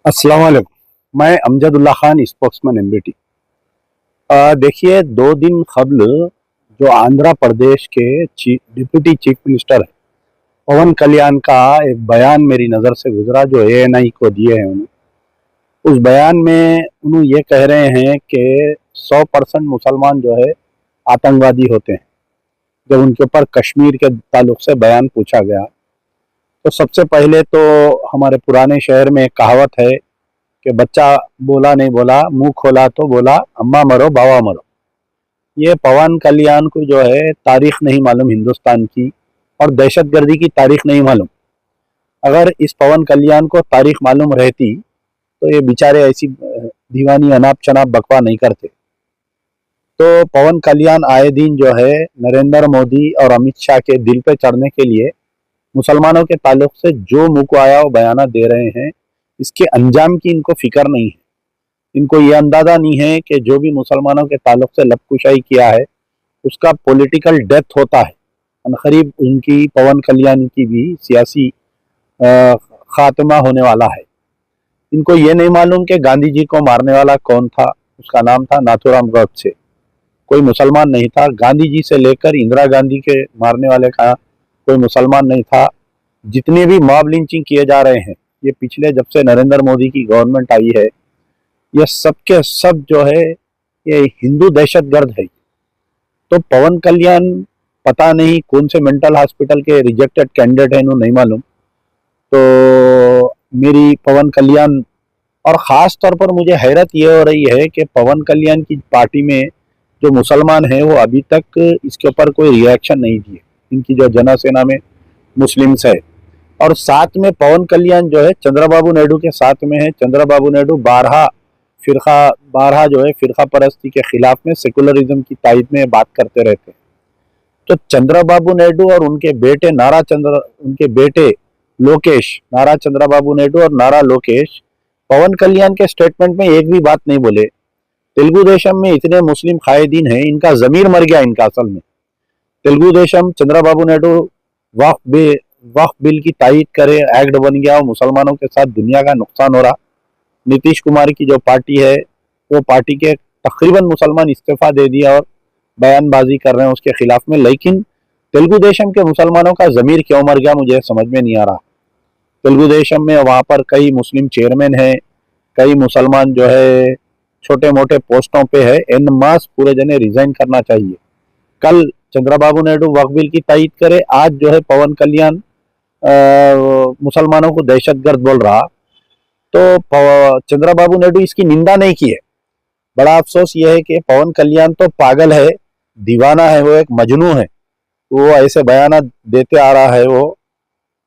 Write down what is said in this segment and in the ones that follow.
अस्सलाम वालेकुम। मैं अमजदुल्ला खान, स्पोक्समैन एमबीटी। देखिए, 2 दिन कबल जो आंध्र प्रदेश के डिप्टी चीफ मिनिस्टर है पवन कल्याण का एक बयान मेरी नज़र से गुजरा जो एएनआई को दिए हैं। उन्होंने उस बयान में उन्होंने ये कह रहे हैं कि 100% मुसलमान जो है आतंकवादी होते हैं। जब उनके ऊपर कश्मीर के ताल्लुक से बयान पूछा गया तो सबसे पहले तो हमारे पुराने शहर में एक कहावत है कि बच्चा बोला नहीं बोला, मुंह खोला तो बोला अम्मा मरो बाबा मरो। ये पवन कल्याण को जो है तारीख नहीं मालूम हिंदुस्तान की, और दहशतगर्दी की तारीख नहीं मालूम। अगर इस पवन कल्याण को तारीख मालूम रहती तो ये बेचारे ऐसी दीवानी अनाप शनाप बकवा नहीं करते। तो पवन कल्याण आए दिन जो है नरेंद्र मोदी और अमित शाह के दिल पे चढ़ने के लिए मुसलमानों के ताल्लुक से जो मुंह को आया वो बयाना दे रहे हैं। इसके अंजाम की इनको फिक्र नहीं है। इनको ये अंदाजा नहीं है कि जो भी मुसलमानों के ताल्लुक से लबकुशाई किया है उसका पॉलिटिकल डेथ होता है। अनकरीब उनकी पवन कल्याण की भी सियासी खात्मा होने वाला है। इनको ये नहीं मालूम कि गांधी जी को मारने वाला कौन था। उसका नाम था नाथूराम गोडसे। कोई मुसलमान नहीं था। गांधी जी से लेकर इंदिरा गांधी के मारने वाले का कोई मुसलमान नहीं था। जितने भी मॉब लिंचिंग किए जा रहे हैं ये पिछले जब से नरेंद्र मोदी की गवर्नमेंट आई है, ये सब के सब जो है ये हिंदू दहशतगर्द है। तो पवन कल्याण पता नहीं कौन से मेंटल हॉस्पिटल के रिजेक्टेड कैंडिडेट है, इन्होंने नहीं मालूम। तो मेरी पवन कल्याण, और ख़ास तौर पर मुझे हैरत ये हो रही है कि पवन कल्याण की पार्टी में जो मुसलमान हैं वो अभी तक इसके ऊपर कोई रिएक्शन नहीं दिए। इनकी जो जनसेना में मुस्लिम्स है, और साथ में पवन कल्याण जो है चंद्रबाबू नायडू के साथ में है। चंद्रबाबू नायडू बारहा जो है फिरका परस्ती के खिलाफ में सेकुलरिज्म की तायद में बात करते रहते हैं। तो चंद्रबाबू नायडू और उनके बेटे लोकेश, नारा चंद्रबाबू नायडू और नारा लोकेश पवन कल्याण के स्टेटमेंट में एक भी बात नहीं बोले। तेलुगु देशम में इतने मुस्लिम कायदीन हैं, इनका जमीर मर गया इनका। असल में तेलुगु देशम चंद्रबाबू नायडू वक्फ बिल की तायद करे, एक्ट बन गया और मुसलमानों के साथ दुनिया का नुकसान हो रहा। नीतीश कुमार की जो पार्टी है वो पार्टी के तकरीबन मुसलमान इस्तीफा दे दिया और बयानबाजी कर रहे हैं उसके खिलाफ में। लेकिन तेलुगु देशम के मुसलमानों का जमीर क्यों मर गया मुझे समझ में नहीं आ रहा। तेलुगु देशम में वहाँ पर कई मुस्लिम चेयरमैन हैं, कई मुसलमान जो है छोटे मोटे पोस्टों पे है। एन मास पूरे जने रिजाइन करना चाहिए। कल चंद्रबाबू नायडू वक्फ बिल की तायद करे, आज जो है पवन कल्याण मुसलमानों को दहशतगर्द बोल रहा। तो चंद्रबाबू नायडू इसकी निंदा नहीं की है। बड़ा अफसोस यह है कि पवन कल्याण तो पागल है, दीवाना है, वो एक मजनू है। वो ऐसे बयान देते आ रहा है। वो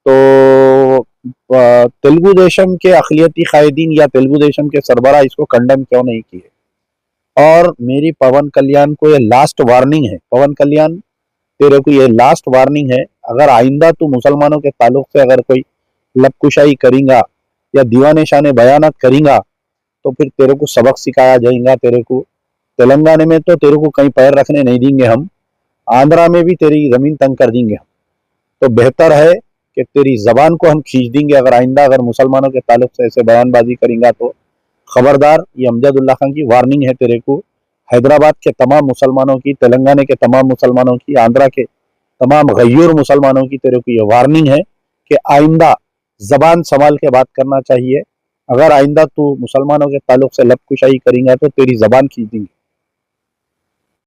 तो तेलुगु देशम के अखिलियती कायदीन या तेलुगु देशम के सरबराह इसको कंडम क्यों नहीं किए। और मेरी पवन कल्याण को ये लास्ट वार्निंग है। पवन कल्याण, तेरे को ये लास्ट वार्निंग है। अगर आइंदा तू मुसलमानों के ताल्लुक से अगर कोई लबकुशाई करेगा या दीवाने शाने बयानत करेगा तो फिर तेरे को सबक सिखाया जाएगा। तेरे को तेलंगाना में तो तेरे को कहीं पैर रखने नहीं देंगे हम, आंध्रा में भी तेरी जमीन तंग कर देंगे हम। तो बेहतर है कि तेरी जबान को हम खींच देंगे अगर आइंदा अगर मुसलमानों के ताल्लुक से ऐसे बयानबाजी करेगा तो। खबरदार, ये अमजदुल्ला खान की वार्निंग है तेरे को। हैदराबाद के तमाम मुसलमानों की, तेलंगाना के तमाम मुसलमानों की, आंध्रा के तमाम गय्यूर मुसलमानों की तेरे को ये वार्निंग है कि आइंदा जबान संभाल के बात करना चाहिए। अगर आइंदा तू मुसलमानों के ताल्लुक से लबकुशाई करेगा तो तेरी जबान खींच देंगे।